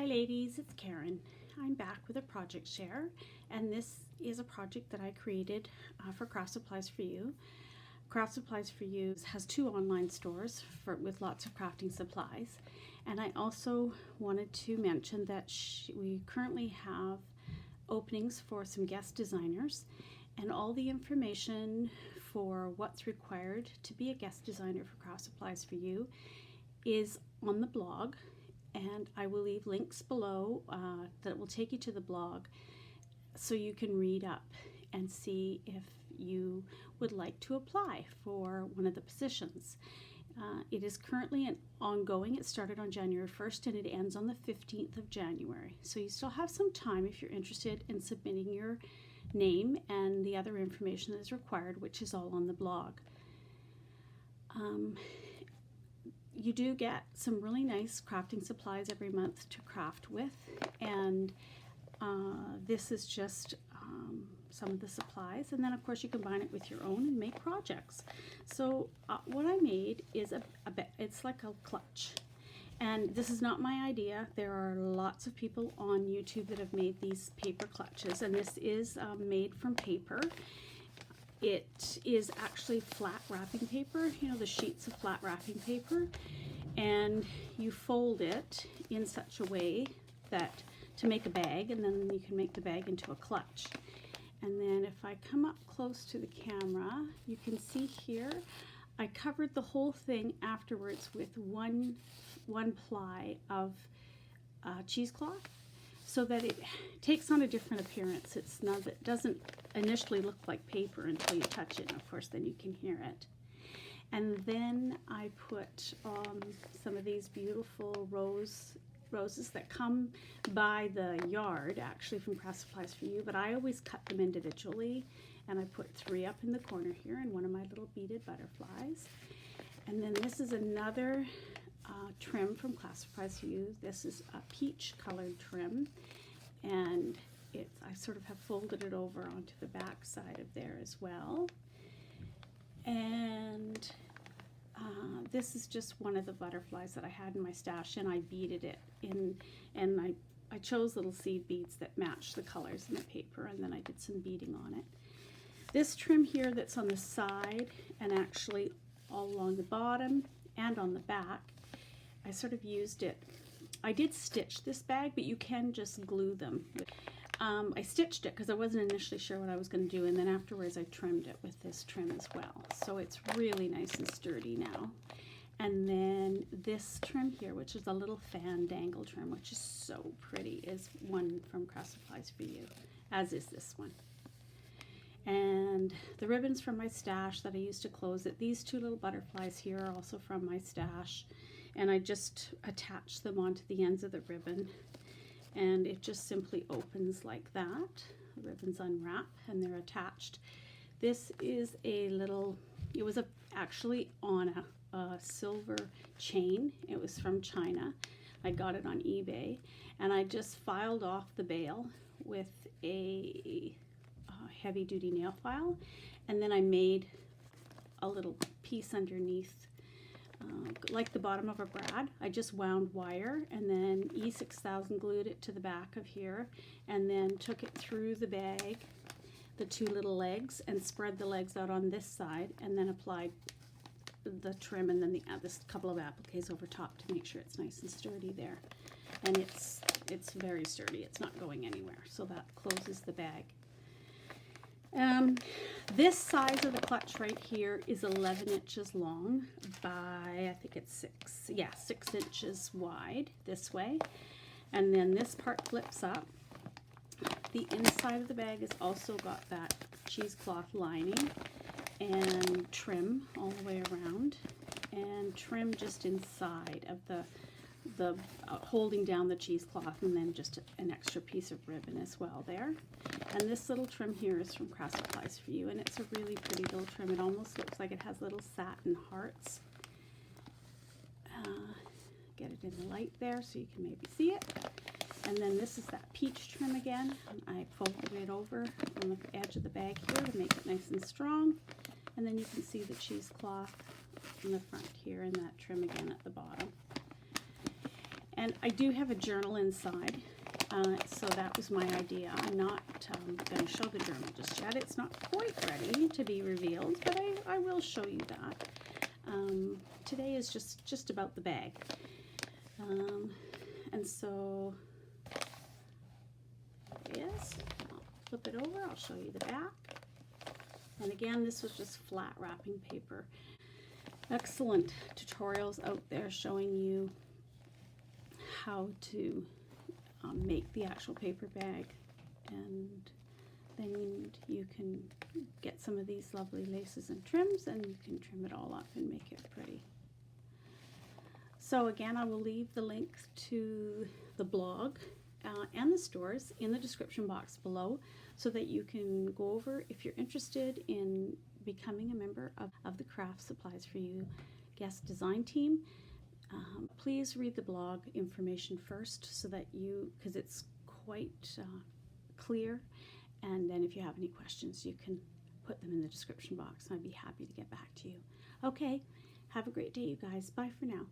Hi ladies, it's Karen. I'm back with a project share, and this is a project that I created for Craft Supplies For You. Craft Supplies For You has 2 online stores with lots of crafting supplies, and I also wanted to mention that we currently have openings for some guest designers, and all the information for what's required to be a guest designer for Craft Supplies For You is on the blog. And I will leave links below that will take you to the blog so you can read up and see if you would like to apply for one of the positions. It is currently ongoing. It started on January 1st and it ends on the 15th of January. So you still have some time if you're interested in submitting your name and the other information that is required, which is all on the blog. You do get some really nice crafting supplies every month to craft with, and this is just some of the supplies, and then of course you combine it with your own and make projects. So what I made is it's like a clutch, and this is not my idea. There are lots of people on YouTube that have made these paper clutches, and this is made from paper. It is actually flat wrapping paper, you know, the sheets of flat wrapping paper, and you fold it in such a way that to make a bag, and then you can make the bag into a clutch. And then if I come up close to the camera, you can see here I covered the whole thing afterwards with one ply of cheesecloth, so that it takes on a different appearance. It doesn't initially look like paper until you touch it, and of course then you can hear it. And then I put some of these beautiful roses that come by the yard, actually from Craft Supplies For You, but I always cut them individually, and I put 3 up in the corner here and one of my little beaded butterflies. And then this is another trim from Craft Supplies For You. This is a peach colored trim, and I sort of have folded it over onto the back side of there as well. And this is just one of the butterflies that I had in my stash, and I beaded it in, and I chose little seed beads that match the colors in the paper, and then I did some beading on it. This trim here that's on the side and actually all along the bottom and on the back, I sort of used it. I did stitch this bag, but you can just glue them. I stitched it because I wasn't initially sure what I was going to do, and then afterwards I trimmed it with this trim as well. So it's really nice and sturdy now. And then this trim here, which is a little fan dangle trim, which is so pretty, is one from Craft Supplies For You, as is this one. And the ribbons from my stash that I used to close it. These 2 little butterflies here are also from my stash, and I just attach them onto the ends of the ribbon, and it just simply opens like that. The ribbons unwrap and they're attached. This is a little, it was actually on a silver chain. It was from China. I got it on eBay, and I just filed off the bail with a heavy duty nail file, and then I made a little piece underneath, like the bottom of a brad. I just wound wire and then E6000 glued it to the back of here, and then took it through the bag, the 2 little legs, and spread the legs out on this side, and then applied the trim and then this couple of appliques over top to make sure it's nice and sturdy there. And it's very sturdy. It's not going anywhere. So that closes the bag. This size of the clutch right here is 11 inches long by, I think it's 6 inches wide this way. And then this part flips up. The inside of the bag has also got that cheesecloth lining and trim all the way around, and trim just inside of the holding down the cheesecloth, and then just an extra piece of ribbon as well there. And this little trim here is from Craft Supplies For You, and it's a really pretty little trim. It almost looks like it has little satin hearts. Get it in the light there so you can maybe see it. And then this is that peach trim again, and I folded it over on the edge of the bag here to make it nice and strong. And then you can see the cheesecloth in the front here, and that trim again at the bottom. And I do have a journal inside, so that was my idea. I'm not going to show the journal just yet. It's not quite ready to be revealed, but I will show you that. Today is just about the bag. And so, yes, I'll flip it over. I'll show you the back. And again, this was just flat wrapping paper. Excellent tutorials out there showing you how to make the actual paper bag, and then you can get some of these lovely laces and trims, and you can trim it all up and make it pretty. So again, I will leave the link to the blog and the stores in the description box below, so that you can go over if you're interested in becoming a member of the Craft Supplies for You guest design team. Please read the blog information first, so that because it's quite clear, and then if you have any questions, you can put them in the description box, and I'd be happy to get back to you. Okay, have a great day, you guys. Bye for now.